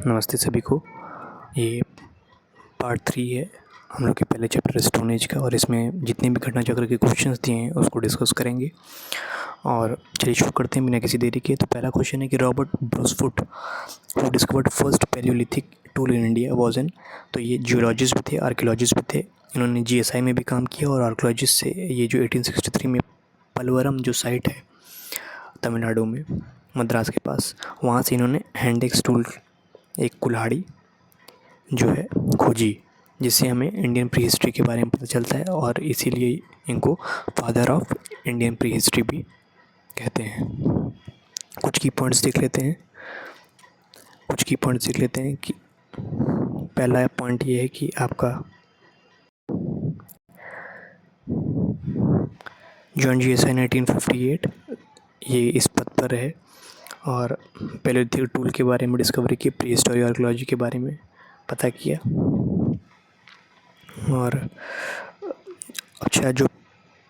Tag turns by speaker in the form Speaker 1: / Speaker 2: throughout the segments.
Speaker 1: नमस्ते सभी को। ये पार्ट 3 है हम लोग के पहले चैप्टर स्टोन एज का, और इसमें जितने भी घटना चक्र के क्वेश्चंस दिए हैं उसको डिस्कस करेंगे। और चलिए शुरू करते हैं बिना किसी देरी के। तो पहला क्वेश्चन है कि Robert Bruce Foote who discovered first Palaeolithic tool in India was an. तो ये जियोलॉजिस्ट भी थे, आर्कियोलॉजिस्ट भी थे। इन्होंने जीएसआई में भी काम किया और आर्कियोलॉजिस्ट से ये जो 1863 में पलवरम जो साइट है तमिलनाडु में, मद्रास के पास, वहाँ से इन्होंने हैंड एक्स टूल, एक कुल्हाड़ी जो है खोजी, जिससे हमें इंडियन प्री हिस्ट्री के बारे में पता चलता है, और इसीलिए इनको father of Indian pre history भी कहते हैं। कुछ की पॉइंट्स देख लेते हैं कि पहला पॉइंट ये है कि आपका जॉन जीएसआई 1958 ये इस पद पर है, और पैलियोलिथिक टूल के बारे में डिस्कवरी की, प्री हिस्टोरी आर्कियोलॉजी के बारे में पता किया। और अच्छा, जो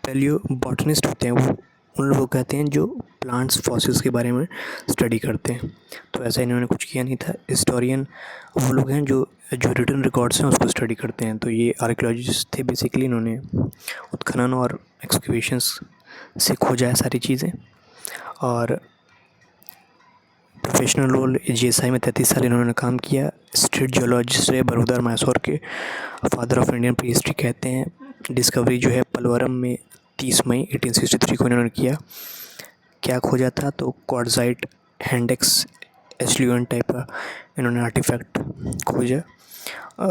Speaker 1: पैलियो बॉटनिस्ट होते हैं वो उन लोगों को कहते हैं जो प्लांट्स फॉसिल्स के बारे में स्टडी करते हैं। तो ऐसा इन्होंने कुछ किया नहीं था। हिस्टोरियन वो लोग हैं जो रिटन रिकॉर्ड्स हैं उसको स्टडी करते हैं। तो ये आर्कियोलॉजिस्ट थे बेसिकली। इन्होंने उत्खनन और एक्सकवेशंस से खोजा है सारी चीज़ें। और प्रोफेशनल रोल जीएसआई में 33 साल इन्होंने काम किया। स्ट्रीट जियोलॉजिस्ट है, बड़ौदा मैसूर के father of Indian pre history कहते हैं। डिस्कवरी जो है पलवरम में 30 मई 1863 को इन्होंने किया। क्या खोजा था? तो क्वार्ट्ज़ाइट हैंडेक्स एस्ल्यूएंट टाइप का इन्होंने आर्टिफैक्ट खोजा।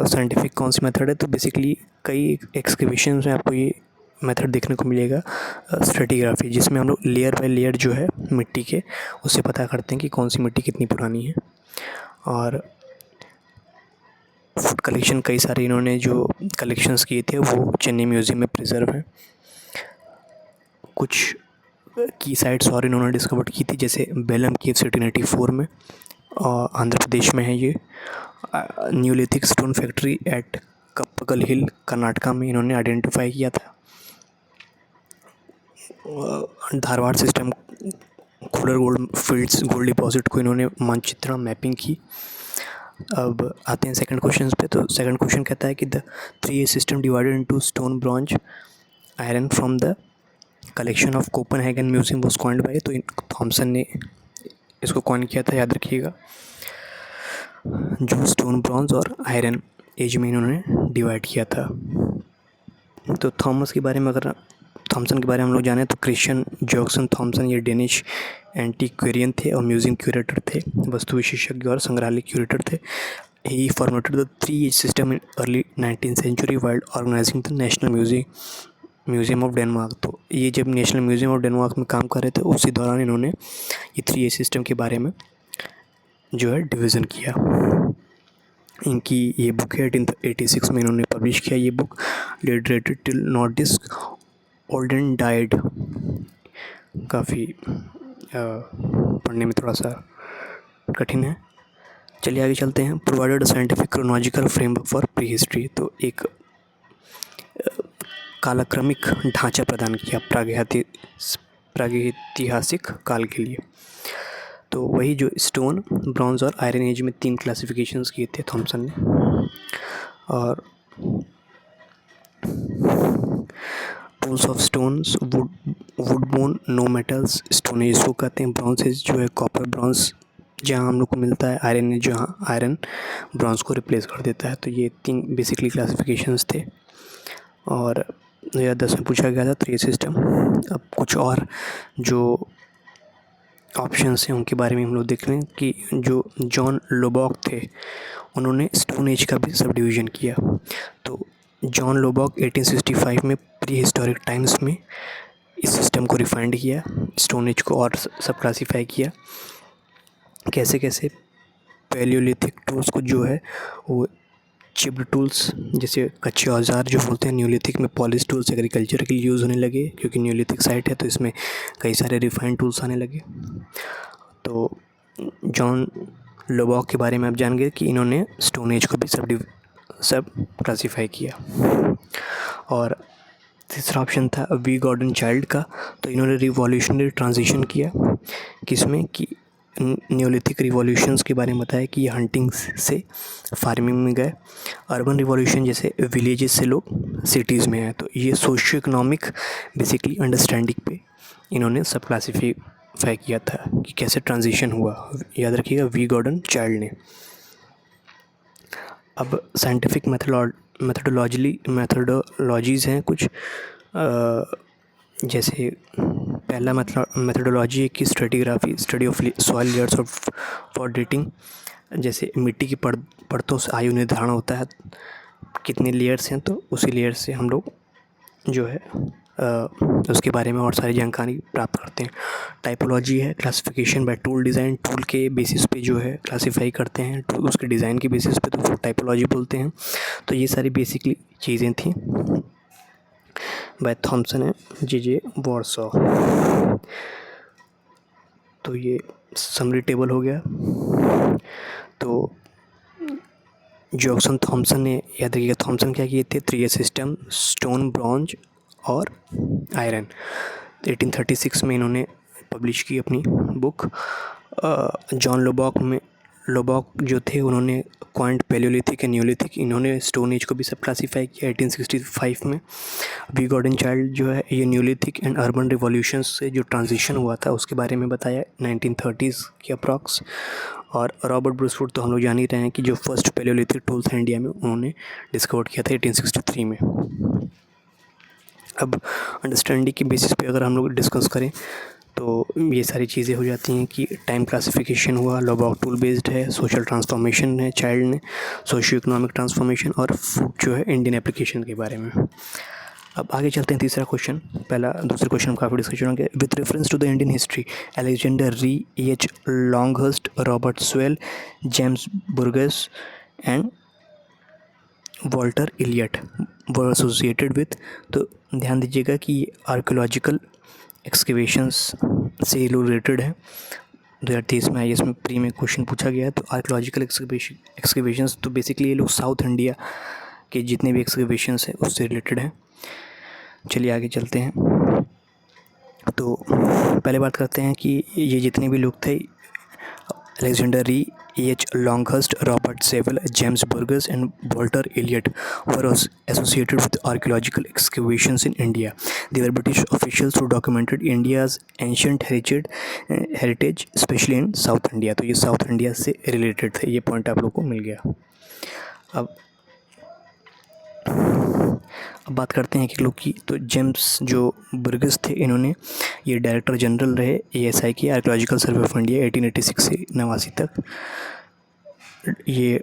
Speaker 1: साइंटिफिक कौन सी मेथड है? तो बेसिकली कई एक्सकवेशन में आपको ये मेथड देखने को मिलेगा, स्ट्रेटिग्राफी, जिसमें हम लोग लेयर बाय लेयर जो है मिट्टी के, उससे पता करते हैं कि कौन सी मिट्टी कितनी पुरानी है। और फूड कलेक्शन कई सारे इन्होंने जो कलेक्शंस किए थे वो चेन्नई म्यूज़ियम में प्रिजर्व हैं। कुछ की साइट्स और इन्होंने डिस्कवर की थी, जैसे बेलम केव 1884 में, और आंध्र प्रदेश में है ये। Neolithic stone factory at Kappagal hill Karnataka में इन्होंने आइडेंटिफाई किया था। Dharwar system Kolar gold fields gold deposit को इन्होंने मानचित्र मैपिंग की। अब आते हैं सेकंड क्वेश्चन पे। तो सेकंड क्वेश्चन कहता है कि the 3A system divided into stone, bronze, iron from the collection of Copenhagen museum was coined bye. तो थॉमसन ने इसको कॉइन किया था, याद रखिएगा, जो स्टोन, ब्रॉन्ज और आयरन एज में इन्होंने डिवाइड किया था। तो थॉमसन के बारे में हम लोग जाने तो क्रिश्चियन जॉक्सन थॉमसन ये डेनिश एंटीक्वेरियन थे और म्यूजियम क्यूरेटर थे, वस्तु विशेषज्ञ और संग्रहालय क्यूरेटर थे। He formatted the 3A system in early 19th century while organising the National Museum of Denmark. तो ये जब नेशनल म्यूजियम ऑफ डेनमार्क में काम कर रहे थे उसी दौरान इन्होंने ये 3A सिस्टम के बारे में जो है डिवीज़न किया। इनकी ये बुक है 1886 में इन्होंने पब्लिश किया। ये book Ledetraad til Nordisk Oldkyndighed, काफ़ी पढ़ने में थोड़ा सा कठिन है। चलिए आगे चलते हैं। Provided scientific chronological framework for pre history. तो एक कालक्रमिक ढांचा प्रदान किया प्रागैतिहासिक काल के लिए। तो वही जो स्टोन, ब्रॉन्ज और आयरन एज में 3 क्लासिफिकेशंस किए थे थॉमसन ने। और tools of stones, wood bone, no metals, stone age को कहते हैं। ब्रॉन्ज एज जो है कॉपर ब्रॉन्ज जहाँ हम लोग को मिलता है, आयरन एज जहाँ आयरन ब्रॉन्ज को रिप्लेस कर देता है। तो ये 3 बेसिकली क्लासिफिकेशंस थे। और 2010 में पूछा गया था 3A सिस्टम। अब कुछ और जो ऑप्शंस हैं उनके बारे में हम लोग देख रहे हैं कि जो जॉन लोबॉक थे उन्होंने स्टोन एज का भी सब डिवीज़न किया। तो जॉन लोबॉक 1865 में प्री हिस्टोरिक टाइम्स में इस सिस्टम को रिफाइंड किया, स्टोन एज को और सब क्लासीफाई किया। कैसे कैसे पैलियोलिथिक टूल्स को जो है वो चिप्ड टूल्स, जैसे कच्चे औजार जो बोलते हैं, न्यूलिथिक में पॉलिश टूल्स एग्रीकल्चर के लिए यूज़ होने लगे, क्योंकि न्यूलिथिक साइट है तो इसमें कई सारे रिफाइंड टूल्स आने लगे। तो जॉन लोबॉक के बारे में आप जान गए कि इन्होंने स्टोन एज को भी सब क्लासीफाई किया। और तीसरा ऑप्शन था वी गॉर्डन चाइल्ड का। तो इन्होंने रिवॉल्यूशनरी ट्रांजिशन किया, किसमें कि न्योलिथिक रिवॉल्यूशंस के बारे में बताया कि ये हंटिंग से फार्मिंग में गए। अर्बन रिवॉल्यूशन जैसे विलेजेस से लोग सिटीज़ में आए। तो ये सोशियो इकोनॉमिक बेसिकली अंडरस्टैंडिंग पे इन्होंने सब क्लासीफाई किया था कि कैसे ट्रांजिशन हुआ। याद रखिएगा, वी गॉर्डन चाइल्ड ने। अब साइंटिफिक मेथडोलॉजीज़ हैं कुछ, जैसे पहला मेथडोलॉजी है कि stratigraphy, study of soil layers of for dating. जैसे मिट्टी की परतों से आयु निर्धारण होता है, कितने लेयर्स हैं, तो उसी लेयर से हम लोग जो है उसके बारे में और सारी जानकारी प्राप्त करते हैं। टाइपोलॉजी है classification bye tool design, tool के बेसिस पे जो है क्लासीफाई करते हैं, टूल उसके डिज़ाइन के बेसिस पे, तो वो टाइपोलॉजी बोलते हैं। तो ये सारी बेसिकली चीज़ें थी बाय थॉमसन है जे वॉर्सॉ। तो ये समरी टेबल हो गया। तो जॉक्सन थॉमसन ने, याद रखिएगा थॉमसन क्या किए थे, 3 सिस्टम, स्टोन, ब्रॉन्ज और आयरन। 1836 में इन्होंने पब्लिश की अपनी बुक। जॉन लोबॉक जो थे उन्होंने क्वांट पैलियोलिथिक एंड न्योलिथिक, इन्होंने स्टोन एज को भी सब क्लासीफाई किया 1865 में। वी गॉर्डन चाइल्ड जो है ये न्योलिथिक एंड अर्बन रिवॉल्यूशन से जो ट्रांजिशन हुआ था उसके बारे में बताया 1930s के अप्रॉक्स। और रॉबर्ट ब्रूसवुड तो हम लोग जान ही रहे हैं कि जो फर्स्ट पैलियोलिथिक टूल था इंडिया में उन्होंने डिस्कवर किया था 1863 में। अब अंडरस्टैंडिंग की बेसिस पे अगर हम लोग डिस्कस करें तो ये सारी चीज़ें हो जाती हैं कि टाइम क्लासिफिकेशन हुआ, लोबॉक टूल बेस्ड है, सोशल ट्रांसफॉर्मेशन है चाइल्ड ने, सोशियो इकोनॉमिक ट्रांसफॉर्मेशन, और फूड जो है इंडियन एप्लीकेशन के बारे में। अब आगे चलते हैं तीसरा क्वेश्चन। दूसरे क्वेश्चन में काफ़ी डिस्कशन होंगे। With reference to the Indian history, Alexander Rea, H Longhurst, Robert Sewell, James Burgess and Walter Elliot were associated with. तो ध्यान दीजिएगा कि आर्कियोलॉजिकल एक्सकेवेशंस से रिलेटेड है। 2023 में IAS में प्री में क्वेश्चन पूछा गया है। तो आर्कियोलॉजिकल एक्सकेवेशंस तो बेसिकली ये लोग साउथ इंडिया के जितने भी एक्सकेवेशंस हैं उससे रिलेटेड हैं। चलिए आगे चलते हैं। तो पहले बात करते हैं कि ये जितने भी लोग थे, Alexander Rea, H Longhurst, Robert Sewell, James Burgess and Walter Elliot were associated with archaeological excavations in India. They were British officials who documented India's ancient heritage, especially in South India. तो ये south India से related थे, ये point आप लोग को मिल गया। अब बात करते हैं कि लोग की। तो जेम्स जो बुर्गेस थे, इन्होंने ये डायरेक्टर जनरल रहे ASI की, आर्कियोलॉजिकल सर्वे ऑफ इंडिया 1886 से 89 तक। ये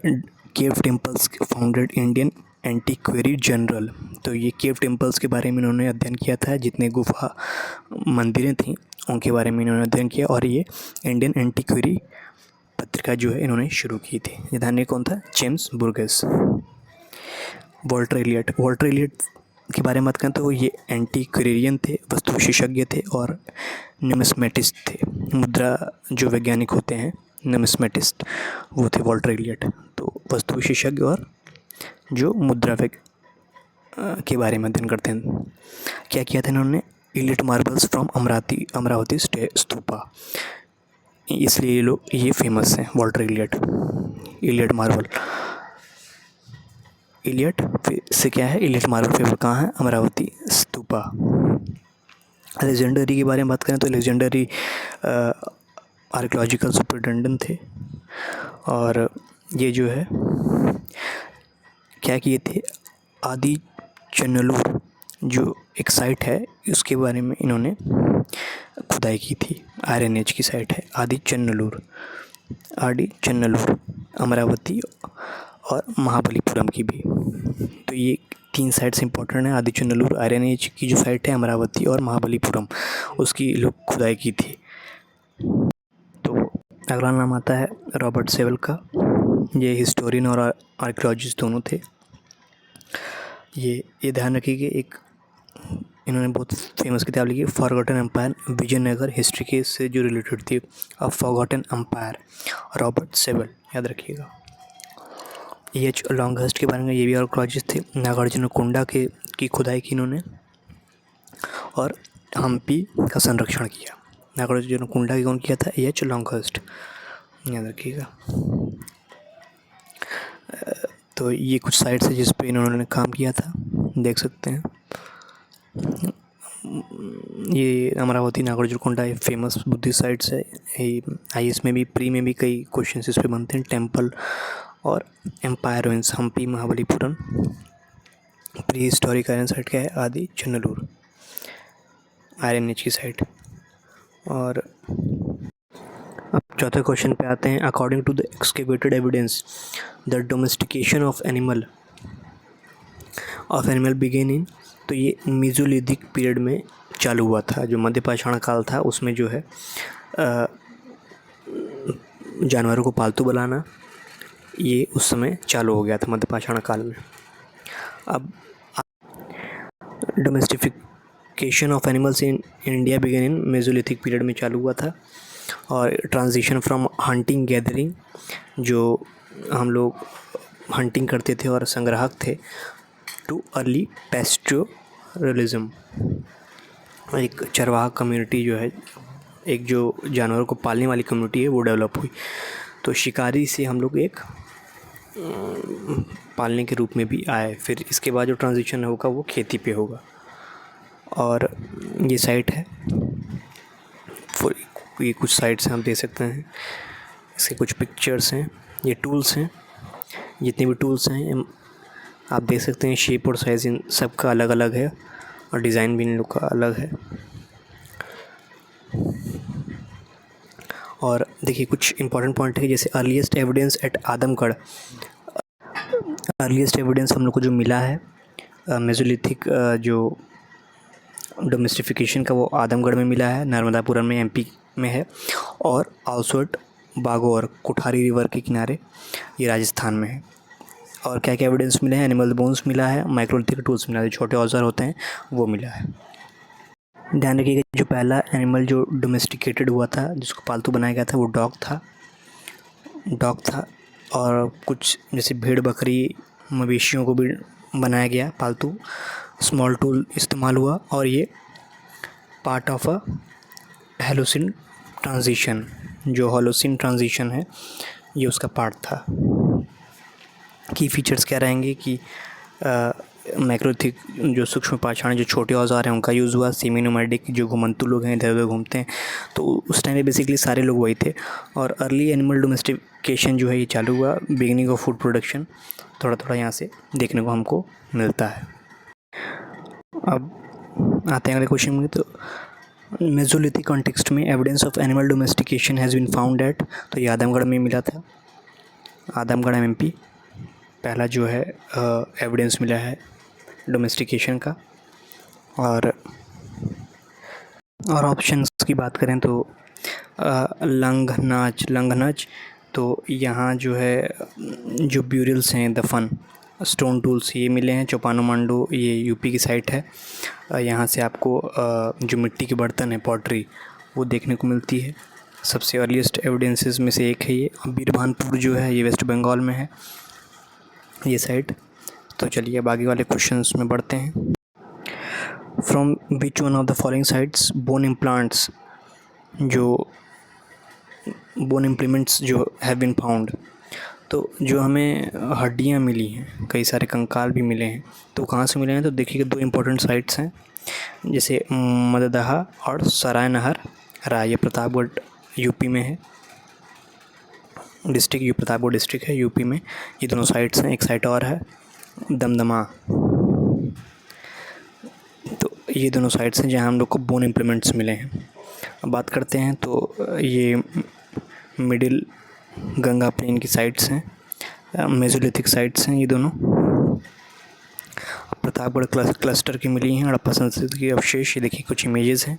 Speaker 1: cave temples founded Indian एंटीक्वेरी general. तो ये केव टेम्पल्स के बारे में इन्होंने अध्ययन किया था, जितने गुफा मंदिरें थीं उनके बारे में इन्होंने अध्ययन किया। और ये इंडियन एंटीक्वेरी पत्रिका जो है इन्होंने शुरू की थी। ये ध्यान कौन था, जेम्स बुर्गेस। वॉल्टर इलियट के बारे में बात करें तो ये एंटीक्वेरियन थे, वस्तु विशेषज्ञ थे और न्यूमिस्मेटिस्ट थे। मुद्रा जो वैज्ञानिक होते हैं न्यूमिस्मेटिस्ट, वो थे वॉल्टर इलियट। तो वस्तु विशेषज्ञ और जो मुद्रा के बारे में अध्ययन करते हैं। क्या किया था इन्होंने, Elliot marbles from Amaravati Stupa, इसलिए ये फेमस हैं वॉल्टर इलियट मार्बल। इलियट से क्या है, इलियट मार्बल फेमस कहाँ है, अमरावती स्तूपा। अलेक्जेंडर री के बारे में बात करें तो अलेक्जेंडर री आर्कियोलॉजिकल सुपरिटेंडेंट थे। और ये जो है क्या किए थे, आदि चन्नलूर जो एक साइट है उसके बारे में इन्होंने खुदाई की थी। आयरन एज की साइट है आदि चन्नलूर, अमरावती और महाबलीपुरम की भी। तो ये 3 साइट्स इंपॉर्टेंट हैं, आदि चन्नलूर, आयरन एज की जो साइट है अमरावती और महाबलीपुरम, उसकी लोग खुदाई की थी। तो अगला नाम आता है रॉबर्ट सेवल का। ये हिस्टोरियन और आर्कियोलॉजिस्ट दोनों थे। ये ध्यान रखिए, एक इन्होंने बहुत फेमस किताब लिखी, फॉरगॉटन एम्पायर, विजयनगर हिस्ट्री के से जो रिलेटेड थी, अ फॉरगॉटन एम्पायर, रॉबर्ट सेवल, याद रखिएगा। एच लॉन्गहर्स्ट के बारे में, ये भी आर्कियोलॉजिस्ट थे। नागार्जुनकोंडा की खुदाई की इन्होंने और हम्पी का संरक्षण किया। नागार्जुन की कौन किया था? एच लॉन्गहर्स्ट, याद रखिएगा। तो ये कुछ साइट्स है जिस पे इन्होंने काम किया था, देख सकते हैं। ये अमरावती नागार्जुनकोंडा एक फेमस बुद्धिस्ट साइट्स है। IAS में भी प्री में भी कई क्वेश्चन इस पे बनते हैं। टेम्पल और empire ruins, Hampi Mahabalipuram. Pre historic iron site क्या है? आदि चन्नलूर, आयरन एज की साइट। और अब चौथे क्वेश्चन पे आते हैं। According to the excavated evidence the domestication of animal began in, तो ये मीजोलिथिक पीरियड में चालू हुआ था। जो मध्य पाषाण काल था उसमें जो है जानवरों को पालतू बनाना ये उस समय चालू हो गया था, मध्य पाषाण काल में। अब domestication of animals in India began in Mesolithic period में चालू हुआ था। और ट्रांजिशन फ्रॉम हंटिंग गैदरिंग, जो हम लोग हंटिंग करते थे और संग्राहक थे, टू अर्ली पैस्टोरलिज्म, एक चरवाहा कम्युनिटी जो है, एक जो जानवरों को पालने वाली कम्युनिटी है वो डेवलप हुई। तो शिकारी से हम लोग एक पालने के रूप में भी आए। फिर इसके बाद जो ट्रांजिशन होगा वो खेती पे होगा। और ये साइट है, ये कुछ साइट्स हम दे सकते हैं, इसके कुछ पिक्चर्स हैं, ये टूल्स हैं, जितने भी टूल्स हैं आप देख सकते हैं। शेप और साइज़ इन सब का अलग अलग है और डिज़ाइन भी इन लोग का अलग है। और देखिए कुछ इंपॉर्टेंट पॉइंट है, जैसे earliest evidence at Adamgarh. Earliest evidence हम लोग को जो मिला है मेसोलिथिक जो डोमेस्टिफिकेशन का, वो आदमगढ़ में मिला है, नर्मदापुरम में, MP में है। और also at Bagore, Kuthari river के किनारे, ये राजस्थान में है। और क्या क्या एविडेंस मिले हैं? एनिमल बोन्स मिला है, माइक्रोलिथिक टूल्स मिला है, छोटे औजार होते हैं वो मिला है। ध्यान रखिएगा जो पहला एनिमल जो डोमेस्टिकेटेड हुआ था, जिसको पालतू बनाया गया था, वो डॉग था। और कुछ जैसे भेड़ बकरी मवेशियों को भी बनाया गया पालतू, स्मॉल टूल इस्तेमाल हुआ। और ये part of a Holocene transition, जो होलोसिन ट्रांजिशन है ये उसका पार्ट था। की फीचर्स क्या रहेंगे कि मैक्रोलिथिक जो सूक्ष्म पाषाण जो छोटे औजार हैं उनका यूज़ हुआ। सेमी नोमैडिक जो घुमंतु लोग हैं, इधर उधर घूमते हैं, तो उस टाइम पे बेसिकली सारे लोग वही थे। और अर्ली एनिमल डोमेस्टिकेशन जो है ये चालू हुआ। बिगिनिंग ऑफ फूड प्रोडक्शन थोड़ा थोड़ा यहाँ से देखने को हमको मिलता है। अब आते हैं अगले क्वेश्चन में। तो मेसोलिथिक कॉन्टेक्स्ट में evidence of animal domestication has been found at, तो ये आदमगढ़ में मिला था, आदमगढ़ MP पहला जो है एविडेंस मिला है डोमेस्टिकेशन का। और ऑप्शंस की बात करें तो लंघनज, तो यहाँ जो है जो ब्यूरियल्स हैं, दफन स्टोन टूल्स ये मिले हैं। चोपानो ये UP की साइट है। यहाँ से आपको जो मिट्टी के बर्तन है, पॉटरी, वो देखने को मिलती है। सबसे अर्लीस्ट एविडेंसेस में से एक है ये। बीरभानपुर जो है ये वेस्ट बंगाल में है ये साइट। तो चलिए अब आगे वाले क्वेश्चंस में बढ़ते हैं। From which one of the following sites bone implants, जो बोन इम्प्लीमेंट्स जो हैव बीन फाउंड, तो जो हमें हड्डियाँ मिली हैं, कई सारे कंकाल भी मिले हैं, तो कहाँ से मिले हैं? तो देखिए दो इम्पोर्टेंट साइट्स हैं, जैसे मददहा और सराय नहर राय, ये प्रतापगढ़ UP में है डिस्ट्रिक्ट, ये प्रतापगढ़ डिस्ट्रिक्ट है UP में। ये दोनों साइट्स हैं। एक साइट और है दमदमा। तो ये दोनों साइट्स हैं जहाँ हम लोग को बोन इम्प्लीमेंट्स मिले हैं। अब बात करते हैं तो ये मिडिल गंगा प्लेन की साइट्स हैं, मेसोलिथिक साइट्स हैं ये दोनों। प्रतापगढ़ क्लस्टर की मिली हैं। हड़प्पा संस्कृति के अवशेष, ये देखिए कुछ इमेजेस हैं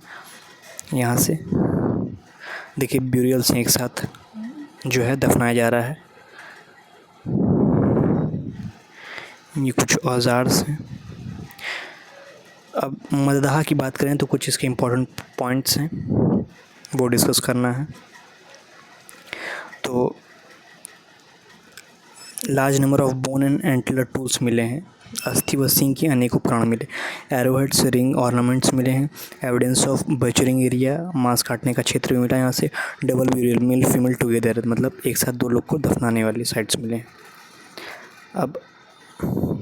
Speaker 1: यहाँ से। देखिए ब्यूरियल्स हैं एक साथ जो है दफनाया जा रहा है। ये कुछ औजार्स हैं। अब मददहा की बात करें तो कुछ इसके इम्पोर्टेंट पॉइंट्स हैं वो डिस्कस करना है। तो large number of bone and antler tools मिले हैं अस्थि व सींग के अनेक उपकरण मिले, एरोहेड्स, रिंग ऑर्नामेंट्स मिले हैं, एविडेंस ऑफ बचरिंग एरिया, मांस काटने का क्षेत्र भी मिला है यहाँ से, double burial, male female together, मतलब एक साथ 2 लोग को दफनाने वाली साइट्स मिले हैं। अब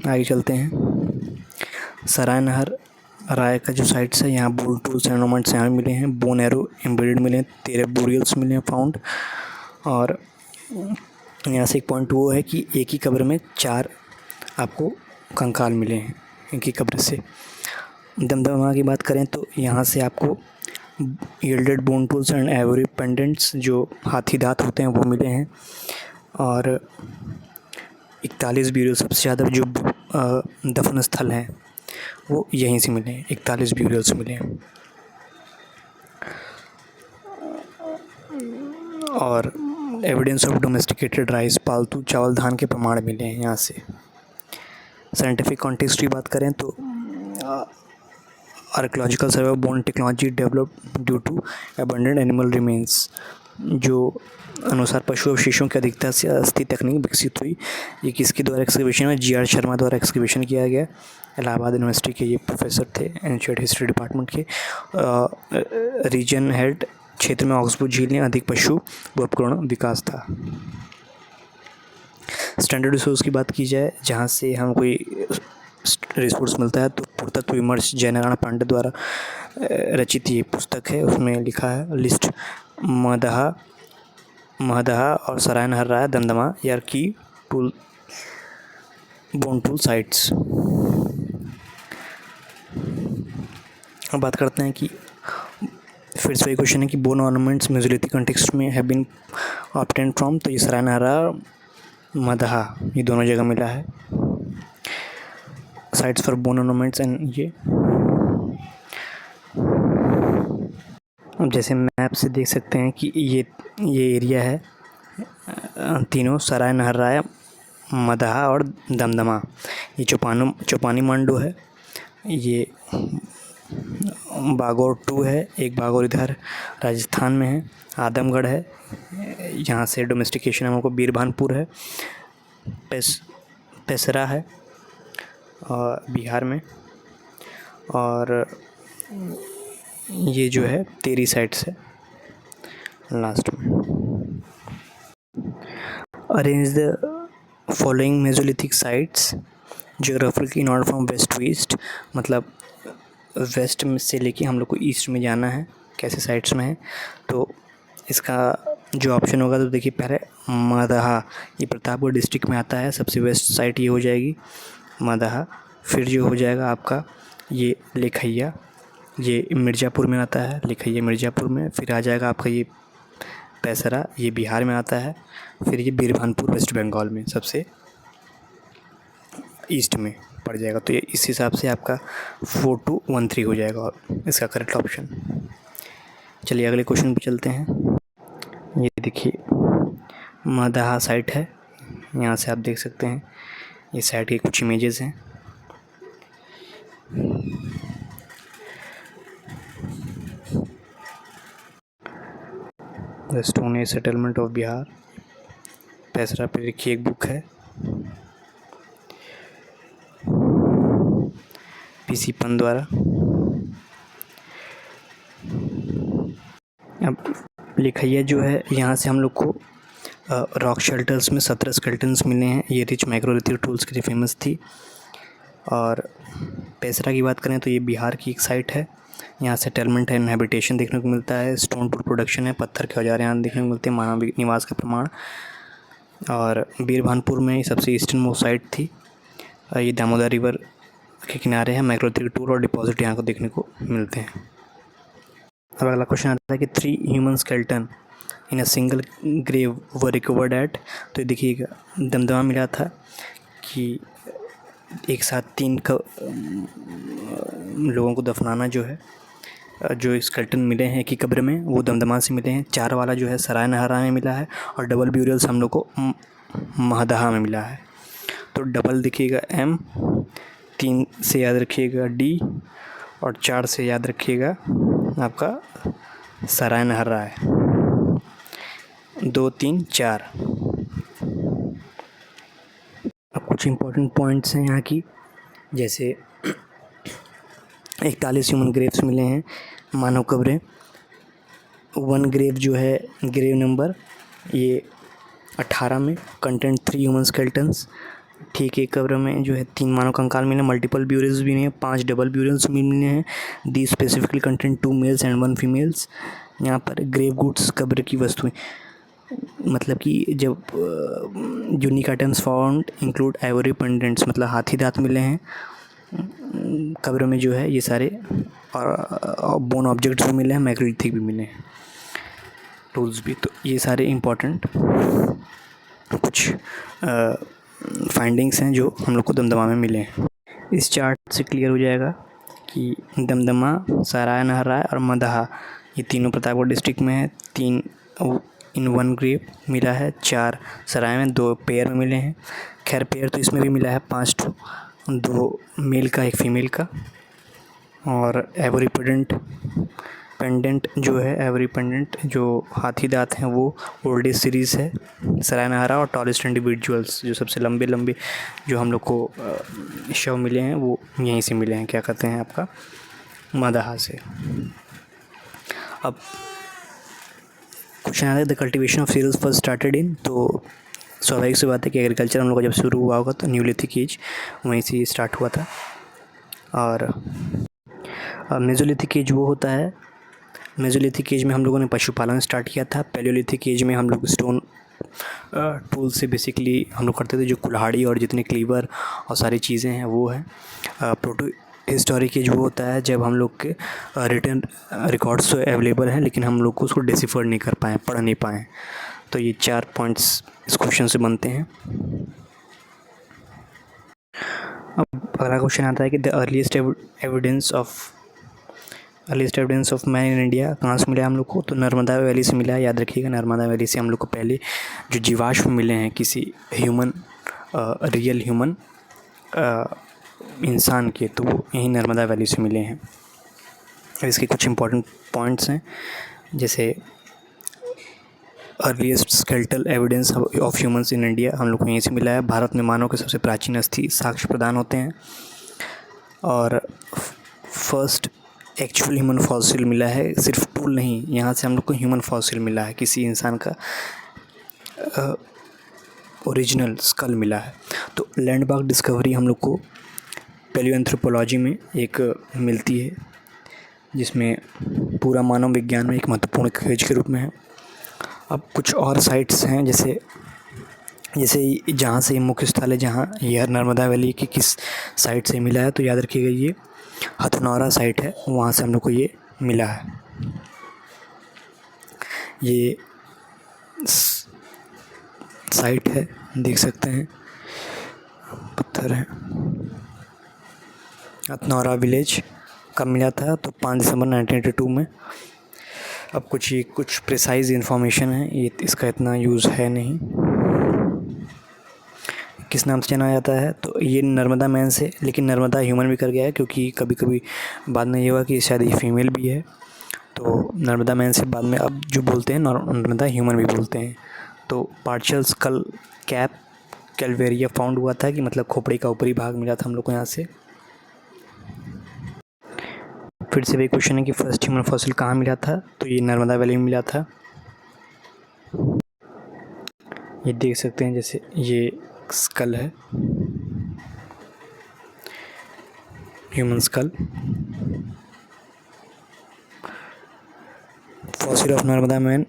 Speaker 1: आगे चलते हैं। सराय नहर राय का जो साइट्स है, यहाँ बोन टूल्स एंड ऑर्नामेंट्स यहाँ मिले हैं, बोन एरो एम्बेडेड मिले हैं, 13 ब्यूरियल्स मिले हैं फाउंड। और यहाँ से एक पॉइंट वो है कि एक ही कब्र में 4 आपको कंकाल मिले हैं एक ही कब्र से। दमदमा की बात करें तो यहाँ से आपको yielded bone tools and every pendants जो हाथी दांत होते हैं वो मिले हैं। और 41 ब्यूरियल, सबसे ज़्यादा जो दफन स्थल हैं वो यहीं से मिले हैं, 41 ब्यूरियल्स मिले हैं। और एविडेंस ऑफ डोमेस्टिकेटेड राइस, पालतू चावल धान के प्रमाण मिले हैं यहाँ से। साइंटिफिक कॉन्टेक्स्ट की बात करें तो archaeological survey of bone technology developed due to abundant animal remains, जो अनुसार पशु अवशेषों की अधिकता से अस्थि तकनीक विकसित हुई। ये किसके द्वारा एक्सकवेशन में, जी आर शर्मा द्वारा एक्सकवेशन किया गया। इलाहाबाद यूनिवर्सिटी के ये प्रोफेसर थे, एंशिएंट हिस्ट्री डिपार्टमेंट के। रीजन हेड क्षेत्र में ऑक्सफोर्ड झील में अधिक पशु व उपकरण विकास था। स्टैंडर्ड रिसोर्स की बात की जाए, जहाँ से हम कोई रिसोर्स मिलता है तो पुरातत्व विमर्श जयनारायण पांडे द्वारा रचित ये पुस्तक है, उसमें लिखा है लिस्ट महदहा और सराय नहर राय दमदमा यार की टूल बोन टूल साइट्स। अब बात करते हैं कि फिर से वही क्वेश्चन है कि बोन ऑर्नामेंट्स मेसोलिथिक कॉन्टेक्स्ट में हैव बीन ऑब्टेन्ड फ्रॉम, तो ये सराय नहरा मदहा ये दोनों जगह मिला है। Sites for bone ornaments and ये अब जैसे मैप से देख सकते हैं कि ये एरिया है, तीनों सराय नहर राय, मदहा और दमदमा। ये चौपानी मांडू है, ये बागौर 2 है, एक बागौर इधर राजस्थान में है, आदमगढ़ है, यहाँ से डोमेस्टिकेशन हमको बीरभानपुर है, पेसरा है और बिहार में, और ये जो है तेरी साइट्स है लास्ट में। Arrange the following Mesolithic sites geographically in order from west to east, मतलब वेस्ट में से लेके हम लोग को ईस्ट में जाना है, कैसे साइट्स में है। तो इसका जो ऑप्शन होगा तो देखिए, पहले मदहा, ये प्रतापगढ़ डिस्ट्रिक्ट में आता है, सबसे वेस्ट साइट ये हो जाएगी मदहा। फिर जो हो जाएगा आपका ये लेखैया, ये मिर्ज़ापुर में आता है, लेखैया मिर्ज़ापुर में। फिर आ जाएगा आपका ये पैसरा, ये बिहार में आता है। फिर ये बीरभानपुर वेस्ट बंगाल में सबसे ईस्ट में पड़ जाएगा। तो ये इस हिसाब से आपका 4213 हो जाएगा इसका करेक्ट ऑप्शन। चलिए अगले क्वेश्चन पे चलते हैं। ये देखिए मदहा साइट है, यहाँ से आप देख सकते हैं ये साइट के कुछ इमेजेस हैं। The stone age settlement of Bihar, Paisra पे लिखी एक बुक है, पीसी पंत द्वारा। अब लिखैया जो है, यहाँ से हम लोग को रॉक शेल्टर्स में 17 स्केल्टन्स मिले हैं। ये रिच माइक्रोलिथिक टूल्स के लिए फेमस थी। और पेसरा की बात करें तो ये बिहार की एक साइट है, यहाँ सेटलमेंट एंड हैबिटेशन देखने को मिलता है। स्टोन टूल प्रोडक्शन है, पत्थर के औजार यहाँ देखने को मिलते हैं, मानव निवास का प्रमाण। और बीरभानपुर में सबसे ईस्टर्न मोस्ट साइट थी। ये दामोदर रिवर के किनारे है, माइक्रोलिथिक टूल और डिपॉजिट यहाँ को देखने को मिलते हैं। अब अगला क्वेश्चन आता है कि 3 human skeleton in a single grave were recovered at. तो देखिएगा दमदमा मिला था कि एक साथ 3 लोगों को दफनाना जो है, जो स्केल्टन मिले हैं एक ही कब्र में, वो दमदमा से मिले हैं। 4 वाला जो है सराय नहरा में मिला है, और डबल ब्यूरियल्स हम लोग को महदहा में मिला है। तो डबल देखिएगा M, 3 से याद रखिएगा D, और 4 से याद रखिएगा आपका सराय नहरा है, 2 3 4। अब कुछ इम्पोर्टेंट पॉइंट्स हैं यहाँ की। जैसे 41 ह्यूमन ग्रेव्स मिले हैं, मानव कब्रें। 1 ग्रेव जो है ग्रेव नंबर ये 18 में, कंटेंट 3 ह्यूमन स्केल्टन्स। ठीक है, कब्र में जो है 3 मानव कंकाल मिले, मल्टीपल ब्यूरियल्स भी हैं, 5 डबल ब्यूरियल्स भी मिले हैं। The specifically content 2 males and 1 females. यहाँ पर ग्रेव गुड्स, कब्र की वस्तुएं, मतलब कि जब unique items found include Ivory pendants, मतलब हाथी दांत मिले हैं कब्र में जो है ये सारे, और बोन ऑब्जेक्ट्स भी मिले हैं, मैग्नेटिक भी मिले हैं, टूल्स भी। तो ये सारे इम्पोर्टेंट कुछ फाइंडिंग्स हैं जो हम लोग को दमदमा में मिले हैं। इस चार्ट से क्लियर हो जाएगा कि दमदमा, सराय नहराय और मदहा ये तीनों प्रतापगढ़ डिस्ट्रिक्ट में है। 3 इन 1 ग्रेव मिला है, 4 सराय में, 2 पेयर में मिले हैं। खैर पेयर तो इसमें भी मिला है 5 ठो, 2 मेल का 1 फीमेल का। और एवरी पेंडेंट जो है, एवरी पेंडेंट जो हाथी दांत हैं वो ओल्डेस्ट सीरीज़ है सराय नहरा, और टॉलेस्ट इंडिविजुअल्स जो सबसे लंबे जो हम लोग को शव मिले हैं वो यहीं से मिले हैं, क्या कहते हैं आपका, मदहा से। अब क्वेश्चन आता है the cultivation of cereals first started in, तो स्वाभाविक सी बात है कि एग्रीकल्चर हम लोग का जब शुरू हुआ होगा तो न्यूलिथिक एज वहीं से स्टार्ट हुआ था। और मेसोलिथिक एज वो होता है, मेसोलिथिक एज में हम लोगों ने पशुपालन स्टार्ट किया था। पैलियोलिथिक एज में हम लोग स्टोन टूल से बेसिकली हम लोग करते थे, जो कुल्हाड़ी और जितने क्लीवर और सारी चीज़ें हैं वो है। प्रोटो हिस्टोरिक एज वो होता है जब हम लोग के रिटन रिकॉर्ड्स तो अवेलेबल हैं लेकिन हम लोग को उसको डिसिफर नहीं कर पाएँ, पढ़ नहीं पाएँ। तो ये 4 पॉइंट्स इस क्वेश्चन से बनते हैं। अब अगला क्वेश्चन आता है कि the earliest evidence of man in India कहाँ से मिला है हम लोग को, तो नर्मदा वैली से मिला है। याद रखिएगा, नर्मदा वैली से हम लोग को पहले जो जीवाश्म मिले हैं किसी ह्यूमन, रियल ह्यूमन इंसान के, तो वो यहीं नर्मदा वैली से मिले हैं। इसके कुछ इंपॉर्टेंट पॉइंट्स हैं, जैसे earliest skeletal evidence of humans in India हम लोग को यहीं से मिला है। भारत में मानव के सबसे प्राचीन अस्थि साक्ष्य प्रदान होते हैं। और फर्स्ट एक्चुअल ह्यूमन फॉसिल मिला है, सिर्फ टूल नहीं, यहाँ से हम लोग को ह्यूमन फॉसिल मिला है, किसी इंसान का ओरिजिनल स्कल मिला है। तो लैंडमार्क डिस्कवरी हम लोग को पैलियोएंथ्रोपोलॉजी में एक मिलती है, जिसमें पूरा मानव विज्ञान में एक महत्वपूर्ण खोज के रूप में है। अब कुछ और साइट्स हैं, जैसे जहाँ से मुख्य स्थल है, जहाँ यह नर्मदा वैली की किस साइट से मिला है, तो याद रखिएगा ये हथनौरा साइट है, वहाँ से हम लोग को ये मिला है। ये साइट है, देख सकते हैं, पत्थर है। हथनौरा विलेज कब मिला था, तो 5 दिसंबर 1982 में। अब कुछ प्रिसाइज इन्फॉर्मेशन है, ये इसका इतना यूज़ है नहीं। किस नाम से जाना जाता है, तो ये नर्मदा मैन से, लेकिन नर्मदा ह्यूमन भी कर गया है, क्योंकि कभी कभी बाद में ये हुआ कि शायद ये फीमेल भी है। तो नर्मदा मैन से बाद में अब जो बोलते हैं नर्मदा ह्यूमन भी बोलते हैं। तो पार्शियल स्कल कैप कैलवेरिया फाउंड हुआ था, कि मतलब खोपड़ी का ऊपरी भाग मिला था हम लोग को यहाँ से। फिर से वही क्वेश्चन है कि फर्स्ट ह्यूमन फॉसिल कहाँ मिला था, तो ये नर्मदा वैली में मिला था। ये देख सकते हैं, जैसे ये स्कल है, human skull. Fossil of Narmada man,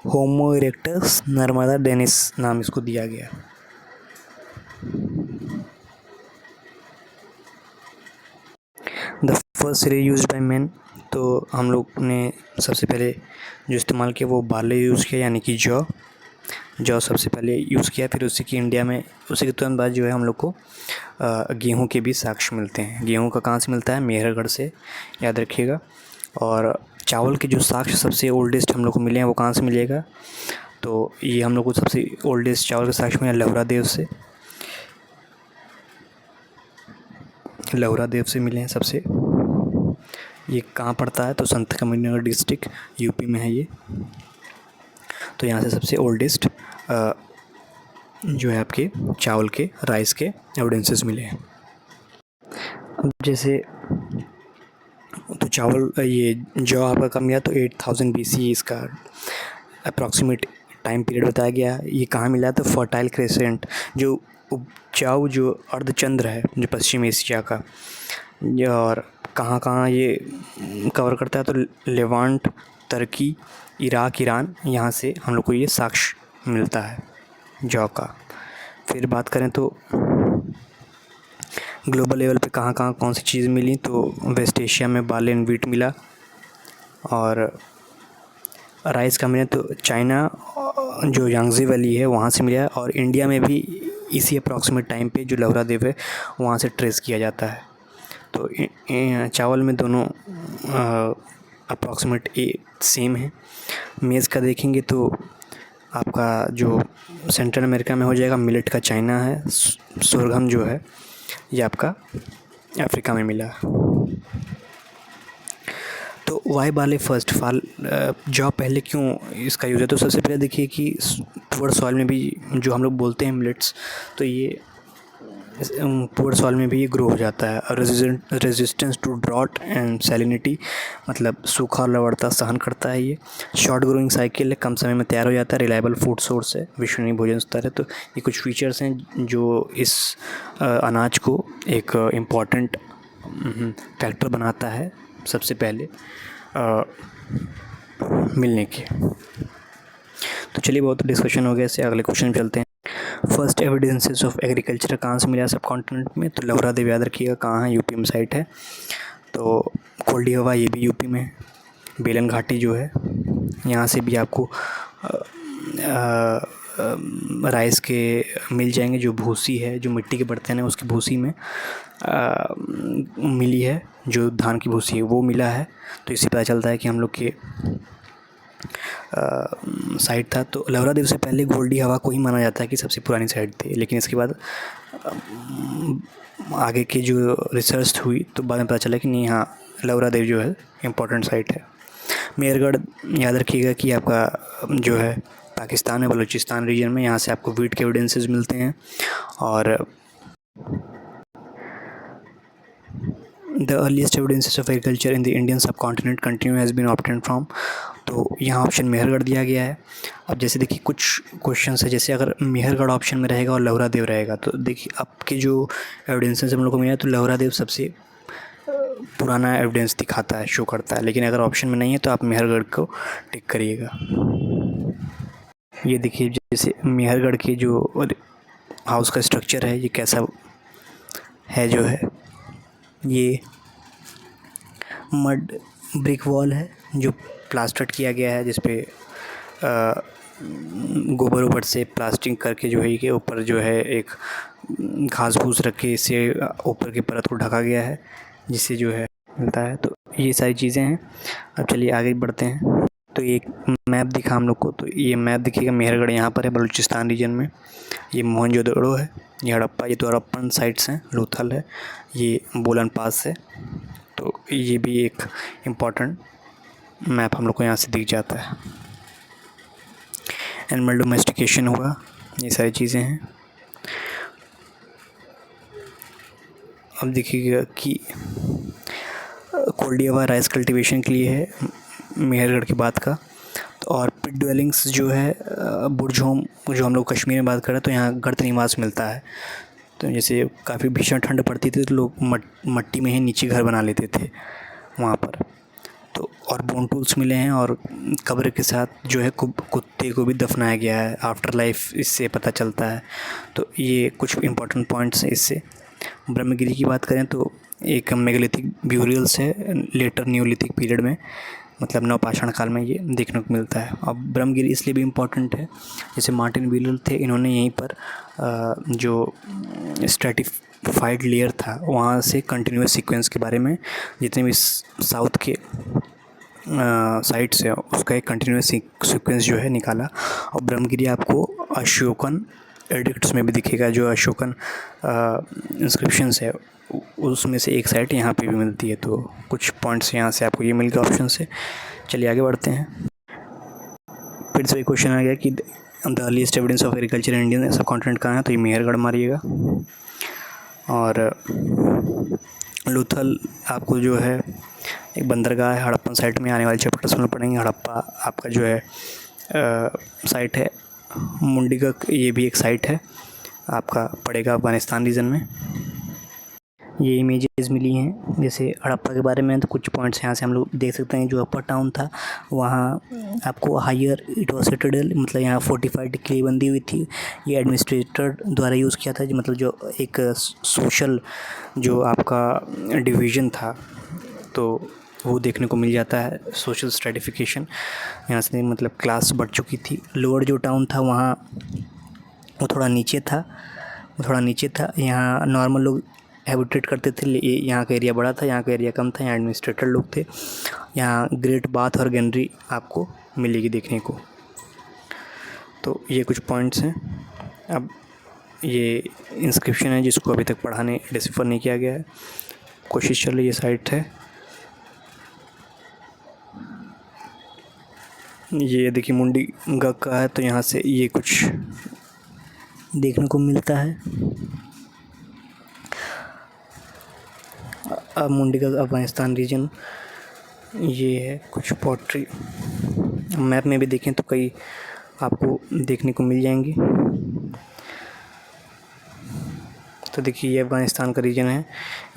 Speaker 1: homo erectus narmadensis नाम इसको दिया गया। The first series used by man, तो हम लोग ने सबसे पहले जो इस्तेमाल किया वो बार्ले यूज़ किया, यानी कि जौ सबसे पहले यूज़ किया। फिर उसी की इंडिया में उसी के तुरंत बाद जो है हम लोग को गेहूं के भी साक्ष्य मिलते हैं। गेहूं का कहाँ से मिलता है, मेहरगढ़ से, याद रखिएगा। और चावल के जो साक्ष्य सबसे ओल्डेस्ट हम लोग को मिले हैं वो कहाँ से मिलेगा, तो ये हम लोग को सबसे ओल्डेस्ट चावल के साक्ष्य मिले लहुरा देव से, मिले हैं सबसे। ये कहाँ पड़ता है, तो संत कबीरनगर डिस्ट्रिक्ट यूपी में है ये। तो यहाँ से सबसे ओल्डेस्ट जो है आपके चावल के, राइस के एविडेंसेस मिले हैं। अब जैसे तो चावल ये जौ आपका कम गया तो 8000 BC इसका अप्रॉक्सीमेट टाइम पीरियड बताया गया। ये कहाँ मिला तो फर्टाइल क्रेसेंट जो उपजाऊ जो अर्धचंद्र है जो पश्चिम एशिया का, और कहाँ कहाँ ये कवर करता है तो लेवांट, तुर्की, इराक, ईरान, यहाँ से हम लोग को ये साक्ष्य मिलता है जौ का। फिर बात करें तो ग्लोबल लेवल पे कहाँ कहाँ कौन सी चीज़ मिली तो वेस्ट एशिया में बार्ली एंड व्हीट मिला, और राइस का मिला तो चाइना जो यांगज़ी वैली है वहाँ से मिला, और इंडिया में भी इसी अप्रॉक्सीमेट टाइम पे जो लौहरा देव है वहाँ से ट्रेस किया जाता है। तो चावल में दोनों अप्रॉक्सीमेट सेम है। मेज़ का देखेंगे तो आपका जो सेंट्रल अमेरिका में हो जाएगा, मिलेट का चाइना है, सोरघम जो है ये आपका अफ्रीका में मिला। तो वाई बार्ले फर्स्ट फाल जौ पहले क्यों इसका यूज़ है, तो सबसे पहले देखिए कि पुअर सॉइल में भी जो हम लोग बोलते हैं मिलेट्स, तो ये पुअर सॉइल में भी ये ग्रो हो जाता है। और resistance to drought and salinity, मतलब सूखा और लवणता सहन करता है। ये शॉर्ट ग्रोइंग साइकिल है, कम समय में तैयार हो जाता है, रिलायबल फूड सोर्स है, विश्वसनीय भोजन स्तर है। तो ये कुछ फीचर्स हैं जो इस अनाज को एक इम्पॉर्टेंट फैक्टर बनाता है सबसे पहले मिलने के। तो चलिए बहुत डिस्कशन हो गया, इससे अगले क्वेश्चन में चलते हैं। फर्स्ट एविडेंसेस ऑफ एग्रीकल्चर कहाँ से मिला सब कॉन्टिनेंट में, तो लौहरा देव याद रखिएगा कहाँ है, यूपी में साइट है। तो कोल्डी हवा ये भी यूपी में, बेलन घाटी जो है यहाँ से भी आपको राइस के मिल जाएंगे, जो भूसी है जो मिट्टी के बर्तन है उसकी भूसी में मिली है, जो धान की भूसी है वो मिला है। तो इससे पता चलता है कि हम लोग के साइट था। तो लौहरा देव से पहले गोल्डी हवा को ही माना जाता है कि सबसे पुरानी साइट थी, लेकिन इसके बाद आगे की जो रिसर्च हुई तो बाद में पता चला कि नहीं, हाँ लौहरा देव जो है इम्पोर्टेंट साइट है। मेहरगढ़ याद रखिएगा कि आपका जो है पाकिस्तान में बलूचिस्तान रीजन में, यहाँ से आपको व्हीट के एविडेंसेस मिलते हैं। और the earliest evidences of agriculture in the Indian subcontinent continue has been obtained from, तो यहाँ ऑप्शन मेहरगढ़ दिया गया है। अब जैसे देखिए कुछ क्वेश्चन है, जैसे अगर मेहरगढ़ ऑप्शन में रहेगा और लौहरा देव रहेगा तो देखिए आपके जो एविडेंसेस हम लोग को मिला तो लौहरा देव सबसे पुराना एविडेंस दिखाता है, शो करता है। लेकिन अगर ऑप्शन में नहीं है तो आप मेहरगढ़ को टिक करिएगा। ये देखिए जैसे मेहरगढ़ के जो हाउस का स्ट्रक्चर है ये कैसा है, जो है ये मड ब्रिक वॉल है जो प्लास्टर्ड किया गया है, जिस पे गोबर ऊपर से प्लास्टिंग करके जो है कि ऊपर जो है एक घास फूस रख के इससे ऊपर की परत को ढका गया है, जिससे जो है मिलता है। तो ये सारी चीज़ें हैं। अब चलिए आगे बढ़ते हैं। तो एक मैप दिखा हम लोग को, तो ये मैप दिखेगा मेहरगढ़ यहाँ पर है बलूचिस्तान रीजन में, ये मोहनजोदड़ो है, ये हड़प्पा, ये तो हड़प्पन साइट्स हैं, लोथल है, ये बोलन पास है। तो ये भी एक इम्पॉर्टेंट मैप हम लोग को यहाँ से दिख जाता है। एनिमल डोमेस्टिकेशन हुआ, ये सारी चीज़ें हैं। अब देखिएगा कि कोल्डी हवा राइस कल्टीवेशन के लिए है मेहरगढ़ की बात का। तो और पिट ड्वेलिंग्स जो है बुर्जहोम, जो हम लोग कश्मीर में बात करें तो यहाँ गर्त निवास मिलता है। तो जैसे काफ़ी भीषण ठंड पड़ती थी तो लोग मट्टी में ही नीचे घर बना लेते थे वहाँ पर। तो और बोन टूल्स मिले हैं, और कब्र के साथ जो है कुत्ते को भी दफनाया गया है, आफ्टर लाइफ इससे पता चलता है। तो ये कुछ इंपॉर्टेंट पॉइंट्स हैं इससे। ब्रह्मगिरी की बात करें तो एक मेगालिथिक ब्यूरियल्स है लेटर न्यूलिथिक पीरियड में, मतलब नवपाषाण काल में ये देखने को मिलता है। अब ब्रह्मगिरी इसलिए भी इम्पोर्टेंट है, जैसे मार्टिन व्हीलर थे, इन्होंने यहीं पर जो स्ट्रेटिफाइड लेयर था वहाँ से कंटिन्यूस सीक्वेंस के बारे में, जितने भी साउथ के साइट्स है उसका एक कंटिन्यूस सीक्वेंस जो है निकाला। और ब्रह्मगिरी आपको अशोकन एडिक्ट्स में भी दिखेगा, जो अशोकन इंस्क्रिप्शंस है उसमें से एक साइट यहाँ पे भी मिलती है। तो कुछ पॉइंट्स यहाँ से आपको ये मिल गए ऑप्शन से। चलिए आगे बढ़ते हैं। फिर से एक क्वेश्चन आ गया कि the earliest evidence of agriculture in Indian सब कॉन्टिनेंट कहाँ है, तो ये मेहरगढ़ मारिएगा। और लोथल आपको जो है एक बंदरगाह है, हड़प्पन साइट में आने वाले चैप्टर्स में पढ़ेंगे। हड़प्पा आपका जो है साइट है। मुंडीगक ये भी एक साइट है, आपका पड़ेगा अफ़गानिस्तान रीजन में। ये इमेजेस मिली हैं जैसे हड़प्पा के बारे में, तो कुछ पॉइंट्स यहाँ से हम लोग देख सकते हैं। जो अपर टाउन था वहाँ आपको हायर इट वॉज सिटाडेल, मतलब यहाँ फोर्टिफाइड किलेबंदी हुई थी। ये एडमिनिस्ट्रेटर द्वारा यूज़ किया था, मतलब जो एक सोशल जो आपका डिवीज़न था तो वो देखने को मिल जाता है। सोशल स्ट्रेटिफिकेशन यहाँ से, मतलब क्लास बढ़ चुकी थी। लोअर जो टाउन था वहाँ वो थोड़ा नीचे था। यहाँ नॉर्मल लोग हैबिटेट करते थे। यहाँ का एरिया बड़ा था, यहाँ का एरिया कम था। यहाँ एडमिनिस्ट्रेटर लोग थे। यहाँ ग्रेट बाथ और गैलरी आपको मिलेगी देखने को। तो ये कुछ पॉइंट्स हैं। अब ये इंस्क्रिप्शन है जिसको अभी तक पढ़ाने डिसिफर नहीं किया गया है, कोशिश चल रही है। साइट है ये देखिए, मुंडी गक का है, तो यहाँ से ये कुछ देखने को मिलता है। अब मुंडी का अफ़गानिस्तान रीजन ये है। कुछ पोट्री मैप में भी देखें तो कई आपको देखने को मिल जाएंगी। तो देखिए ये अफ़गानिस्तान का रीजन है,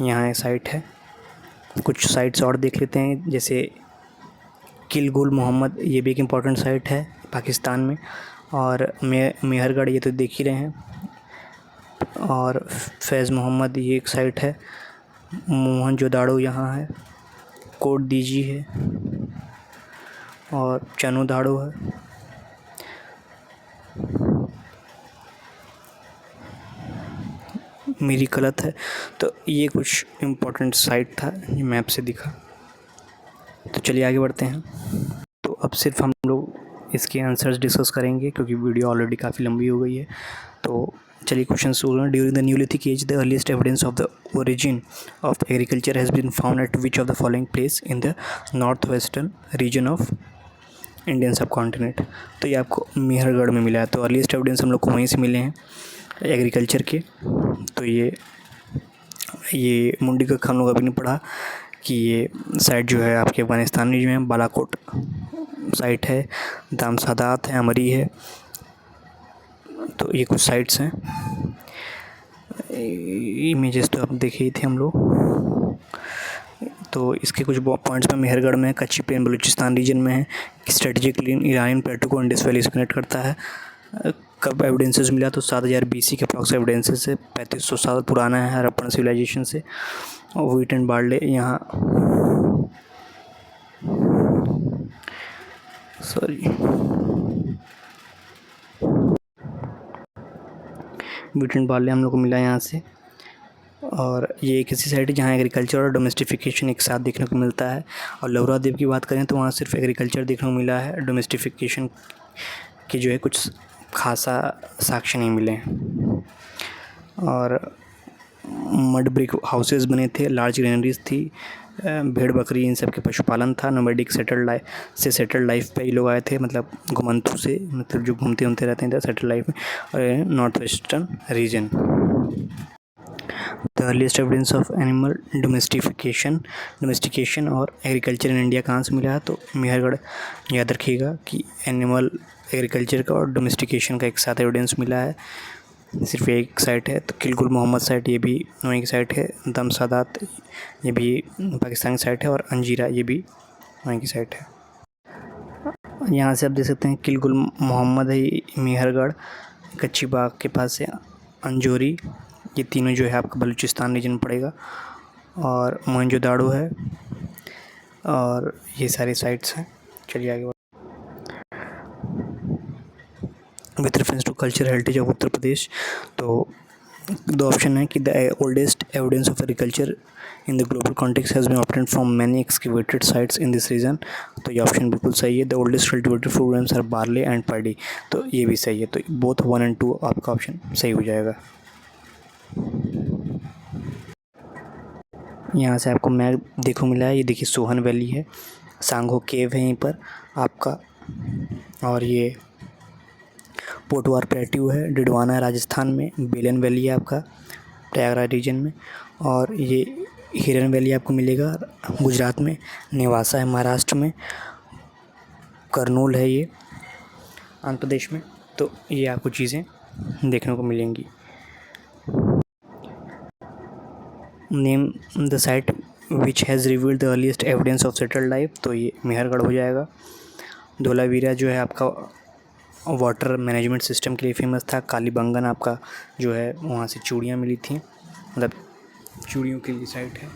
Speaker 1: यहाँ साइट है। कुछ साइट्स और देख लेते हैं, जैसे किलगुल मोहम्मद, ये भी एक इम्पॉर्टेंट साइट है पाकिस्तान में। और मेहरगढ़ ये तो देख ही रहे हैं। और फैज़ मोहम्मद ये एक साइट है। मोहनजोदाड़ो यहाँ है। कोट दीजी है और चनुदाड़ो है। मेरी गलत है। तो ये कुछ इम्पोर्टेंट साइट था, ये मैप से दिखा। तो चलिए आगे बढ़ते हैं। तो अब सिर्फ हम लोग इसके आंसर्स डिस्कस करेंगे क्योंकि वीडियो ऑलरेडी काफ़ी लंबी हो गई है। तो चलिए क्वेश्चन शुरू करें। During the Neolithic age the earliest evidence of the origin of agriculture has been found at which of the following place in the north western region of Indian subcontinent. तो ये आपको मेहरगढ़ में मिला है। तो earliest evidence हम लोग को वहीं से मिले हैं एग्रीकल्चर के। तो ये मुंडी का हम लोग अभी नहीं पढ़ा कि ये साइट जो है आपके अफ़गानिस्तान रीजन में बालाकोट साइट है, दामसादात है, अमरी है। तो ये कुछ साइट्स हैं। इमेजेस तो आप देखे ही थे हम लोग। तो इसके कुछ पॉइंट्स में मेहरगढ़ में, कच्ची प्लेन बलूचिस्तान रीजन में है। स्ट्रेटजिक लिंक ईरान प्लेटो को इंडस वैली से कनेक्ट करता है। कब एविडेंसेस मिला तो 7000 BC के अप्रॉक्स एविडेंसेस है। 3500 साल पुराना है हड़प्पन सिविलाइजेशन से। और व्हीट एंड बार्ले यहाँ व्हीट एंड बार्ले हम लोग को मिला यहाँ से। और ये एक ऐसी साइट है जहाँ एग्रीकल्चर और डोमेस्टिफिकेशन एक साथ देखने को मिलता है। और लौरा देव की बात करें तो वहाँ सिर्फ एग्रीकल्चर देखने को मिला है, डोमेस्टिफिकेशन की जो है कुछ खासा साक्ष्य नहीं मिले। और मड ब्रिक हाउसेस बने थे, लार्ज ग्रेनरीज थी, भेड़ बकरी इन सब के पशुपालन था। नोमैडिक सेटल्ड लाइफ पे ये लोग आए थे, मतलब घुमंतु से, मतलब जो घूमते रहते हैं सेटल लाइफ में। और north western reason the earliest evidence of animal domestication और एग्रीकल्चर इन इंडिया कहाँ से मिला है। तो मेहरगढ़। याद रखिएगा कि एनिमल एग्रीकल्चर का और डोमेस्टिकेशन का एक साथ एविडेंस मिला है, सिर्फ एक साइट है। तो किलगुल मोहम्मद साइट ये भी वहीं की साइट है। दमसादात ये भी पाकिस्तान की साइट है। और अंजीरा ये भी वहीं की साइट है। यहाँ से आप देख सकते हैं किलगुल मोहम्मद है, मेहरगढ़, कच्ची बाग के पास है, अंजोरी, ये तीनों जो है आपका बलूचिस्तान रीजन पड़ेगा। और मोहनजोदाड़ो है। और ये सारी साइट्स हैं। चलिए आगे with reference to culture heritage of Uttar Pradesh. तो दो ऑप्शन है कि the oldest evidence of agriculture in the global context has been obtained from many excavated sites in this region. तो ये ऑप्शन बिल्कुल सही है। The oldest cultivated food grains are barley and paddy. तो ये भी सही है। तो बोथ 1 और 2 आपका ऑप्शन सही हो जाएगा। यहाँ से आपको मैप देखो मिला है। ये देखिए सोहन वैली है, सांगो केव है यहीं पर आपका। और ये पोटवार प्लेट्यू है, डिडवाना है राजस्थान में। बेलन वैली है आपका प्रयागराज रीजन में। और ये हिरन वैली आपको मिलेगा गुजरात में, नेवासा है महाराष्ट्र में, करनूल है ये आंध्र प्रदेश में। तो ये आपको चीज़ें देखने को मिलेंगी। Name the site which has revealed the earliest evidence of settled life, तो ये मेहरगढ़ हो जाएगा। धोलावीरा जो है आपका वाटर मैनेजमेंट सिस्टम के लिए फेमस था। कालीबंगन आपका जो है वहाँ से चूड़ियाँ मिली थी, मतलब चूड़ियों के लिए साइट है।